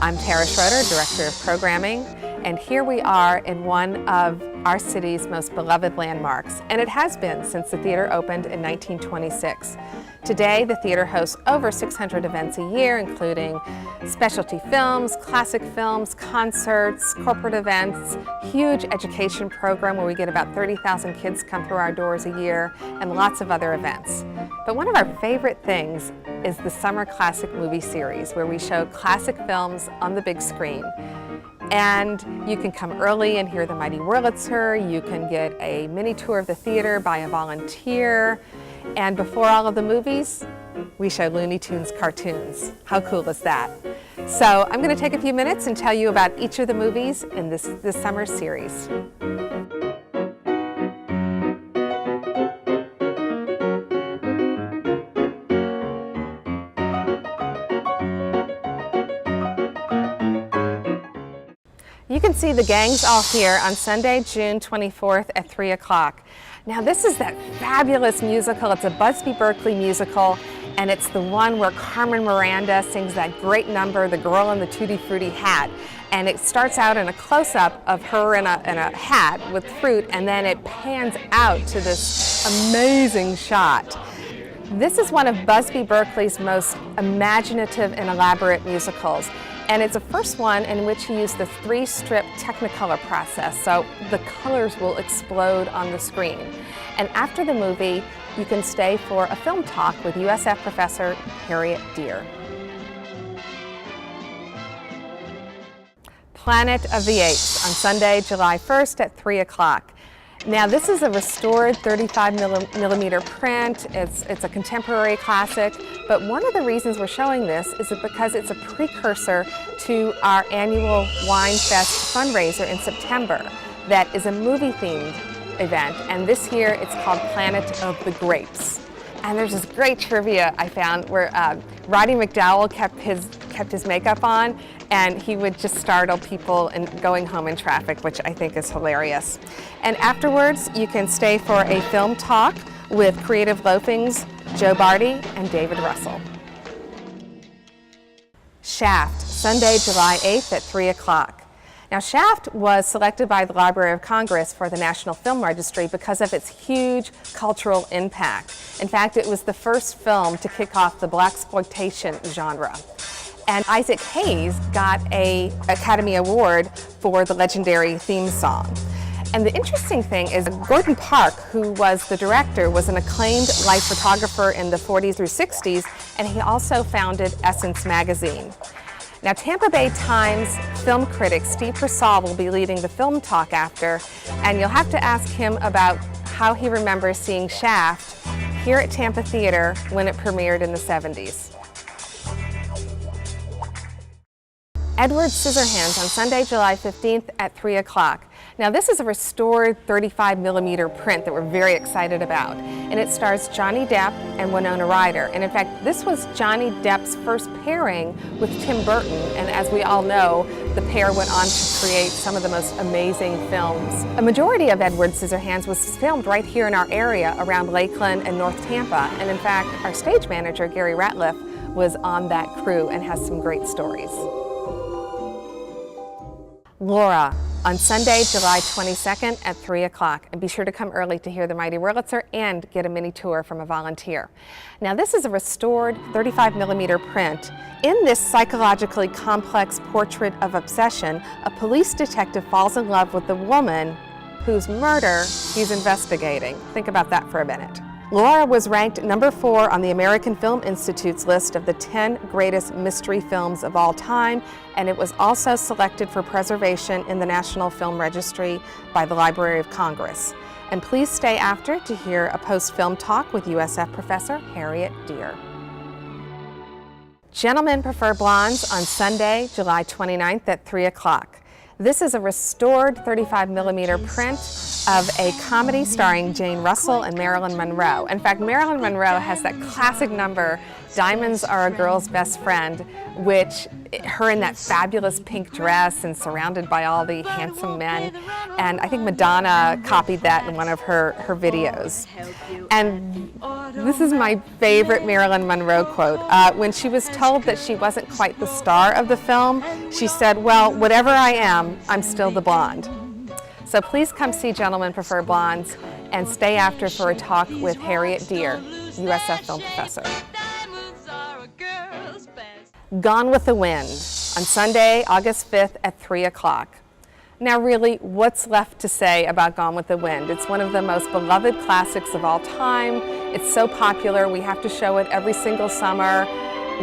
I'm Tara Schroeder, Director of Programming, and here we are in one of our city's most beloved landmarks, and it has been since the theater opened in 1926. Today, the theater hosts over 600 events a year, including specialty films, classic films, concerts, corporate events, huge education program where we get about 30,000 kids come through our doors a year, and lots of other events. But one of our favorite things is the Summer Classic Movie Series, where we show classic films on the big screen. And you can come early and hear the Mighty Wurlitzer. You can get a mini tour of the theater by a volunteer. And before all of the movies, we show Looney Tunes cartoons. How cool is that? So I'm going to take a few minutes and tell you about each of the movies in this summer series. You can see the gangs all here on Sunday, June 24th at 3 o'clock. Now this is that fabulous musical. It's a Busby Berkeley musical, and it's the one where Carmen Miranda sings that great number, The Girl in the Tutti Frutti Hat. And it starts out in a close-up of her in a hat with fruit, and then it pans out to this amazing shot. This is one of Busby Berkeley's most imaginative and elaborate musicals. And it's the first one in which he used the 3-strip Technicolor process, so the colors will explode on the screen. And after the movie, you can stay for a film talk with USF professor Harriet Deer. Planet of the Apes on Sunday, July 1st at 3 o'clock. Now this is a restored 35 millimeter print. It's a contemporary classic, but one of the reasons we're showing this is because it's a precursor to our annual Wine Fest fundraiser in September that is a movie-themed event, and this year it's called Planet of the Grapes. And there's this great trivia I found where Roddy McDowell kept his makeup on, and he would just startle people in going home in traffic, which I think is hilarious. And afterwards, you can stay for a film talk with Creative Loafing's Joe Barty and David Russell. Shaft, Sunday, July 8th at 3 o'clock. Now, Shaft was selected by the Library of Congress for the National Film Registry because of its huge cultural impact. In fact, it was the first film to kick off the blaxploitation genre. And Isaac Hayes got an Academy Award for the legendary theme song. And the interesting thing is Gordon Park, who was the director, was an acclaimed life photographer in the 40s through 60s, and he also founded Essence magazine. Now, Tampa Bay Times film critic Steve Persall will be leading the film talk after, and you'll have to ask him about how he remembers seeing Shaft here at Tampa Theatre when it premiered in the 70s. Edward Scissorhands on Sunday, July 15th at 3 o'clock. Now this is a restored 35 millimeter print that we're very excited about, and it stars Johnny Depp and Winona Ryder. And in fact, this was Johnny Depp's first pairing with Tim Burton, and as we all know, the pair went on to create some of the most amazing films. A majority of Edward Scissorhands was filmed right here in our area around Lakeland and North Tampa, and in fact, our stage manager, Gary Ratliff, was on that crew and has some great stories. Laura on Sunday, July 22nd at 3 o'clock. And be sure to come early to hear the Mighty Wurlitzer and get a mini tour from a volunteer. Now this is a restored 35 millimeter print. In this psychologically complex portrait of obsession, a police detective falls in love with the woman whose murder he's investigating. Think about that for a minute. Laura was ranked number 4 on the American Film Institute's list of the 10 greatest mystery films of all time, and it was also selected for preservation in the National Film Registry by the Library of Congress. And please stay after to hear a post-film talk with USF professor Harriet Deer. Gentlemen Prefer Blondes on Sunday, July 29th at 3 o'clock. This is a restored 35 millimeter print of a comedy starring Jane Russell and Marilyn Monroe. In fact, Marilyn Monroe has that classic number Diamonds Are a Girl's Best Friend, which her in that fabulous pink dress and surrounded by all the handsome men. And I think Madonna copied that in one of her videos. And this is my favorite Marilyn Monroe quote. When she was told that she wasn't quite the star of the film, she said, "Well, whatever I am, I'm still the blonde." So please come see Gentlemen Prefer Blondes and stay after for a talk with Harriet Deer, USF film professor. Gone with the Wind on Sunday, August 5th at 3 o'clock. Now really, what's left to say about Gone with the Wind? It's one of the most beloved classics of all time. It's so popular, we have to show it every single summer.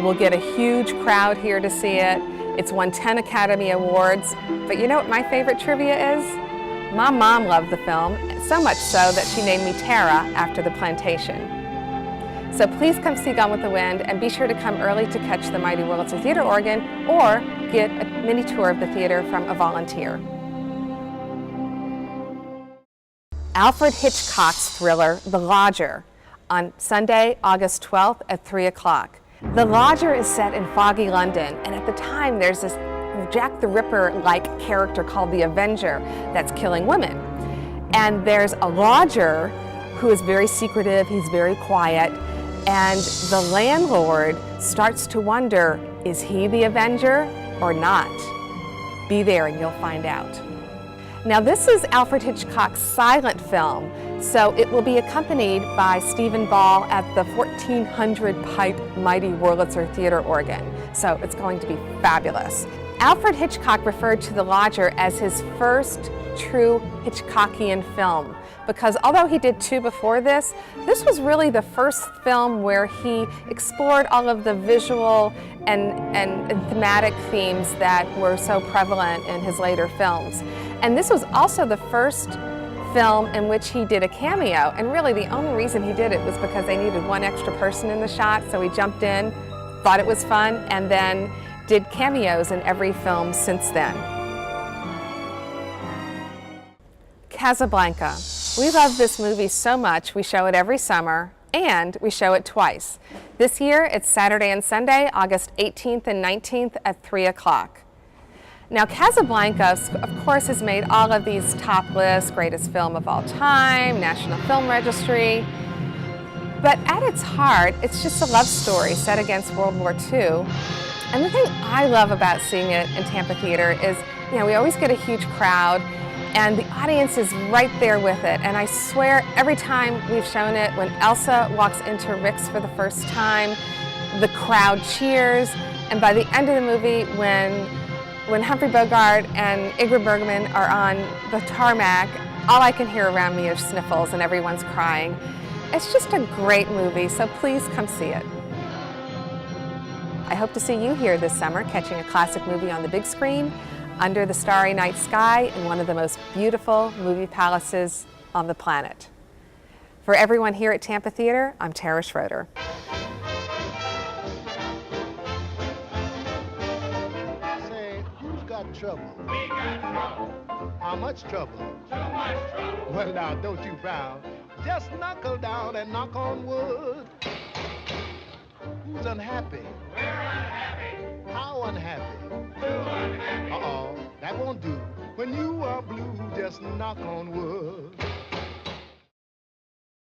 We'll get a huge crowd here to see it. It's won 10 Academy Awards. But you know what my favorite trivia is? My mom loved the film, so much so that she named me Tara after the plantation. So please come see Gone with the Wind, and be sure to come early to catch the Mighty Wurlitzer Theater organ or get a mini tour of the theater from a volunteer. Alfred Hitchcock's thriller, The Lodger, on Sunday, August 12th at 3 o'clock. The Lodger is set in foggy London, and at the time there's this Jack the Ripper-like character called the Avenger that's killing women. And there's a lodger who is very secretive, he's very quiet, and the landlord starts to wonder, is he the Avenger or not? Be there and you'll find out. Now this is Alfred Hitchcock's silent film, so it will be accompanied by Stephen Ball at the 1400 pipe Mighty Wurlitzer Theater organ, so it's going to be fabulous. Alfred Hitchcock referred to The Lodger as his first true Hitchcockian film, because although he did 2 before this, this was really the first film where he explored all of the visual and thematic themes that were so prevalent in his later films. And this was also the first film in which he did a cameo, and really the only reason he did it was because they needed one extra person in the shot, so he jumped in, thought it was fun, and then did cameos in every film since then. Casablanca. We love this movie so much, we show it every summer, and we show it twice. This year, it's Saturday and Sunday, August 18th and 19th at 3 o'clock. Now, Casablanca, of course, has made all of these top lists, greatest film of all time, National Film Registry, but at its heart, it's just a love story set against World War II. And the thing I love about seeing it in Tampa Theatre is, you know, we always get a huge crowd, and the audience is right there with it. And I swear, every time we've shown it, when Elsa walks into Rick's for the first time, the crowd cheers. And by the end of the movie, when Humphrey Bogart and Ingrid Bergman are on the tarmac, all I can hear around me are sniffles and everyone's crying. It's just a great movie, so please come see it. I hope to see you here this summer catching a classic movie on the big screen under the starry night sky in one of the most beautiful movie palaces on the planet. For everyone here at Tampa Theatre, I'm Tara Schroeder. Say, who's got trouble? We got trouble. How much trouble? Too much trouble. Well, now, don't you frown. Just knuckle down and knock on wood. Who's unhappy? We're unhappy. How unhappy? Too unhappy. Uh-oh, that won't do. When you are blue, just knock on wood.